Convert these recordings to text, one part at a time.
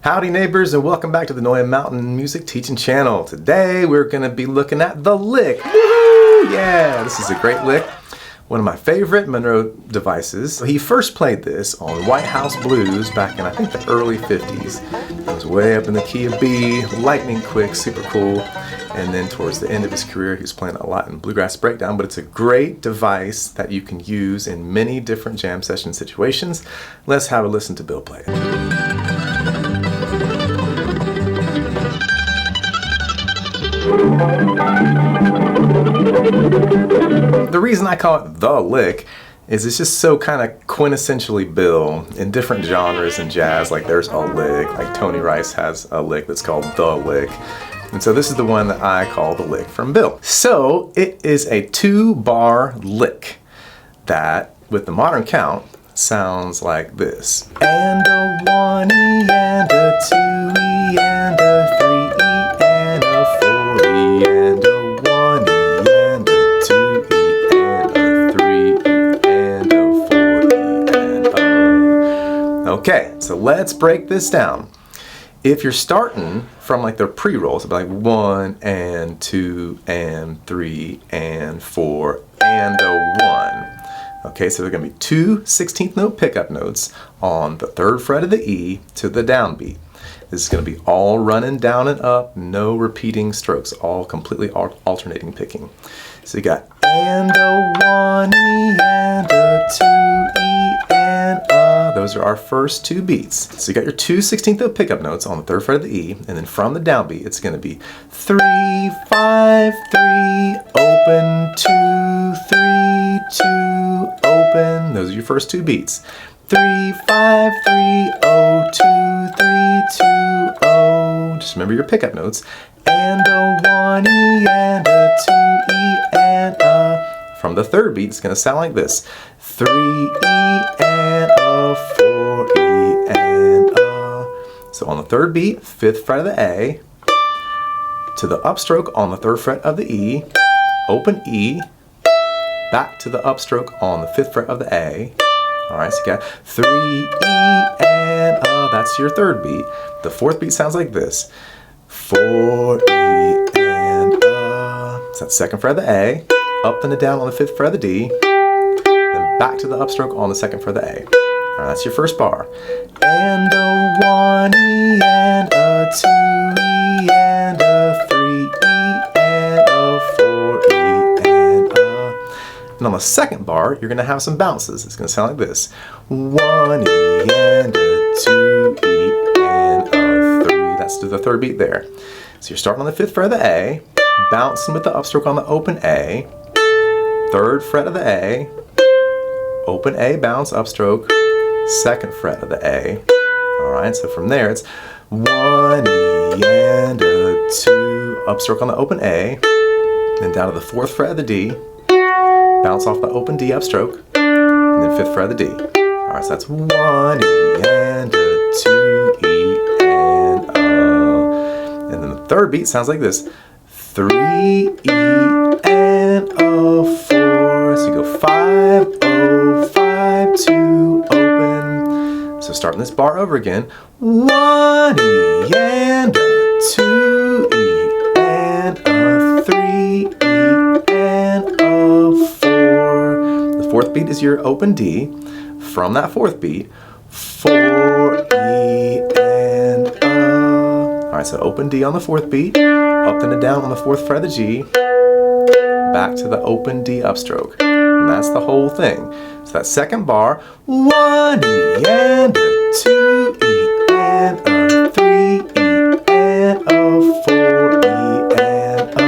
Howdy neighbors, and welcome back to the Noya Mountain Music Teaching Channel. Today we're going to be looking at the lick. Woohoo! Yeah, this is a great lick. One of my favorite Monroe devices. He first played this on White House Blues back in I think the early 50s. It was way up in the key of B, lightning quick, super cool. And then towards the end of his career he was playing a lot in Bluegrass Breakdown, but it's a great device that you can use in many different jam session situations. Let's have a listen to Bill play it. The reason I call it the lick is it's just so kind of quintessentially Bill. In different genres in jazz, like there's a lick, like Tony Rice has a lick that's called the lick. And so this is the one that I call the lick from Bill. So it is a 2-bar lick that, with the modern count, sounds like this. And a 1E and a 2E and a 3E and a 4E and a 1E and a 2E and a 3E and a 4E and a... Okay, so let's break this down. If you're starting from like the pre-rolls, it'll be like 1 and 2 and 3 and 4 and a 1. Okay, so there are going to be 2 16th note pickup notes on the 3rd fret of the E to the downbeat. This is going to be all running down and up, no repeating strokes, all completely alternating picking. So you got and a 1E and a 2E and a. Those are our first 2 beats. So you got your 2 16th note pickup notes on the 3rd fret of the E, and then from the downbeat it's going to be 3, 5, 3, open, 2, 3, 2, open. Those are your first 2 beats. 3, 5, 3, 0, 2, 3, 2, 0. Just remember your pickup notes. And a 1E and a 2E and a. From the 3rd beat, it's going to sound like this. 3E and a 4E and a. So on the 3rd beat, 5th fret of the A, to the upstroke on the 3rd fret of the E, open E, back to the upstroke on the 5th fret of the A. Alright, so you got 3E and a, that's your 3rd beat. The 4th beat sounds like this. 4E and a. So that's 2nd fret of the A, up and down on the 5th fret of the D, then back to the upstroke on the 2nd fret of the A. Alright, that's your first bar. And a 1E and a 2E and a 3E and a 4E and a. And on the 2nd bar, you're going to have some bounces. It's going to sound like this. 1E and a 2E and a 3. That's to the 3rd beat there. So you're starting on the 5th fret of the A, bouncing with the upstroke on the open A, 3rd fret of the A, open A, bounce, upstroke, 2nd fret of the A. Alright, so from there it's 1E and a 2, upstroke on the open A, then down to the 4th fret of the D, bounce off the open D upstroke, and then 5th fret of the D. Alright, so that's 1E and a 2E and a. And then the 3rd beat sounds like this. 3E and a 4. So you go 5, 0, 5, 2, open. So starting this bar over again. 1E and a 2E and a 3E and a 4. The 4th beat is your open D. From that 4th beat, 4E and a. Alright, so open D on the 4th beat, up and down on the 4th fret of the G, back to the open D upstroke. And that's the whole thing. So that 2nd bar, 1E and a 2E and a 3E and a 4E and a.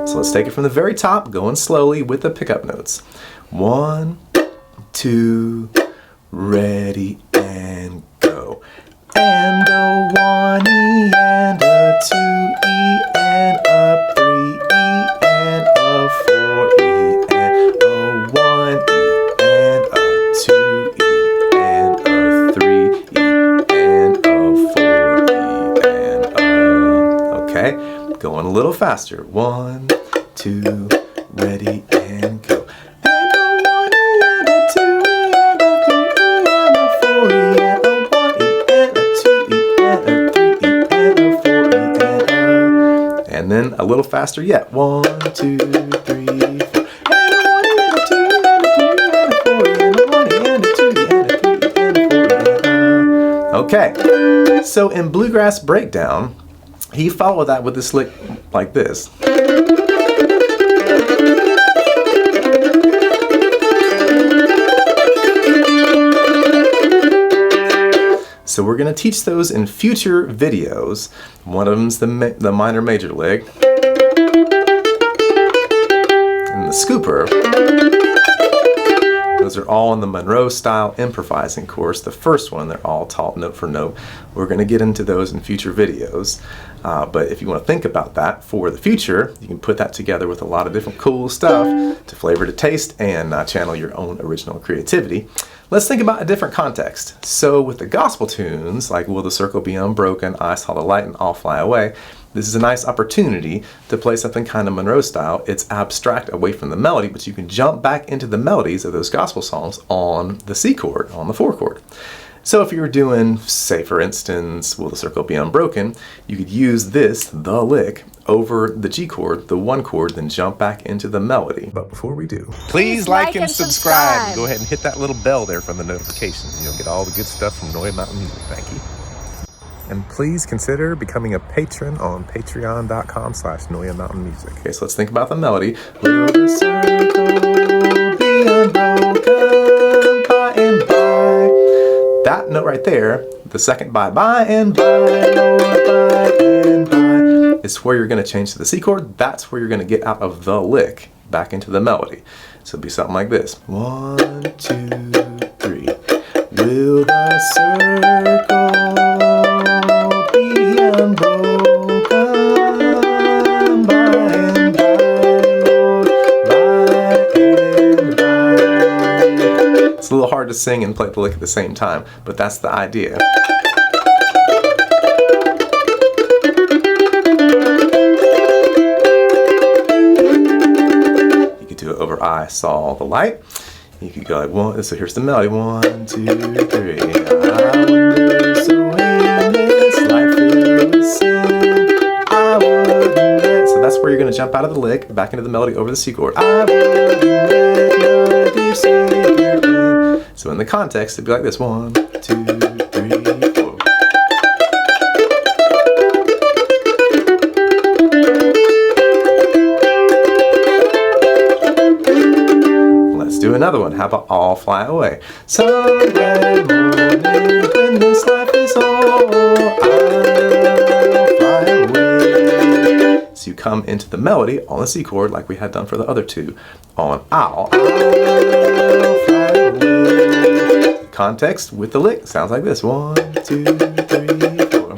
So let's take it from the very top, going slowly with the pickup notes. 1, 2, ready and go. And a 1E and a 2E and a 3E and a 4E and a 1E and a 2E and a 3E and a 4E and a. Okay, going a little faster. 1, 2, ready and go. And a 1E and a 2E and a 3E and a 4E and a 1E and a 2E and little faster yet. 1, 2, 3, 4. Okay, so in Bluegrass Breakdown, he followed that with this lick like this. So we're going to teach those in future videos. One of them's the minor major lick, and the scooper. Those are all in the Monroe Style Improvising course. The first one, they're all taught note for note. We're going to get into those in future videos. But if you want to think about that for the future, you can put that together with a lot of different cool stuff to flavor to taste and channel your own original creativity. Let's think about a different context. So with the gospel tunes, like Will the Circle Be Unbroken, I Saw the Light, and I'll Fly Away, this is a nice opportunity to play something kind of Monroe style. It's abstract away from the melody, but you can jump back into the melodies of those gospel songs on the C chord, on the 4 chord. So if you were doing, say for instance, Will the Circle Be Unbroken, you could use this, the lick, over the G chord, the 1 chord, then jump back into the melody. But before we do, please like and subscribe. Go ahead and hit that little bell there for the notifications, and you'll get all the good stuff from Noya Mountain Music. Thank you. And please consider becoming a patron on patreon.com/Noya Mountain Music. Okay, so let's think about the melody. Will the circle be unbroken by and by? That note right there, the second by and by, Lord, by and by, is where you're going to change to the C chord. That's where you're going to get out of the lick back into the melody. So it'll be something like this. 1, 2, 3. Will the circle be unbroken by and by, Lord, by and by. It's a little hard to sing and play the lick at the same time, but that's the idea. You could do it over I Saw the Light. You could go like 1, so here's the melody. 1, 2, 3. I wonder so in this life filled with sin, I wouldn't let. So that's where you're going to jump out of the lick, back into the melody over the C chord. I wouldn't let my dear Savior in. So in the context, it'd be like this. 1, 2, 3, 4. Let's do another one. How about I'll Fly Away? Sunday morning when this life is all, I'll fly away. So you come into the melody on the C chord like we had done for the other two. On I'll fly away. Context with the lick sounds like this. 1, 2, 3, 4.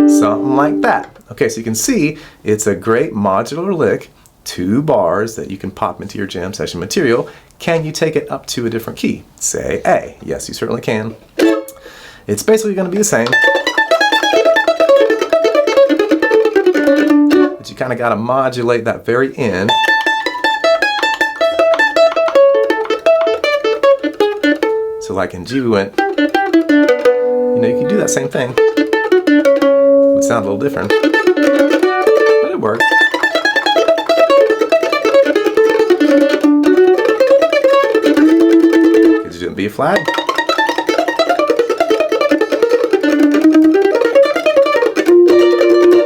Something like that. Okay, so you can see it's a great modular lick, 2 bars that you can pop into your jam session material. Can you take it up to a different key? Say A. Yes, you certainly can. It's basically going to be the same, but you kind of got to modulate that very end. So like in G we went, you can do that same thing. Would sound a little different, but it worked. Could you do it in B flat?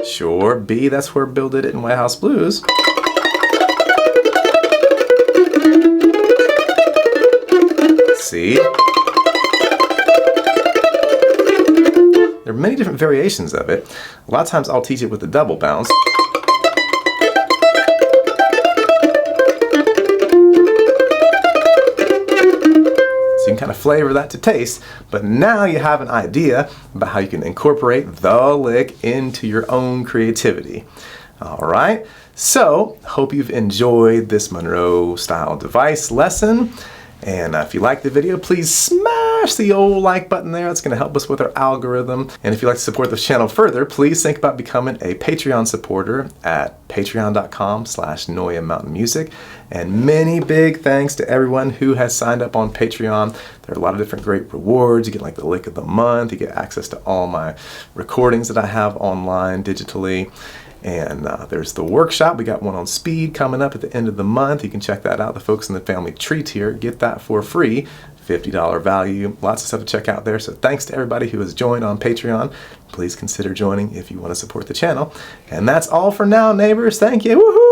Sure, B, that's where Bill did it in White House Blues. C. There are many different variations of it. A lot of times I'll teach it with the double bounce. So you can kind of flavor that to taste, but now you have an idea about how you can incorporate the lick into your own creativity. All right, so hope you've enjoyed this Monroe Style Device lesson. And if you like the video, please smash the old like button there. That's going to help us with our algorithm. And if you'd like to support this channel further, please think about becoming a Patreon supporter at patreon.com/Noya Mountain Music. And many big thanks to everyone who has signed up on Patreon. There are a lot of different great rewards. You get like the lick of the month. You get access to all my recordings that I have online digitally. And there's the workshop. We got one on speed coming up at the end of the month. You can check that out. The folks in the family tree tier get that for free. $50 value. Lots of stuff to check out there. So thanks to everybody who has joined on Patreon. Please consider joining if you want to support the channel. And that's all for now, neighbors. Thank you. Woohoo!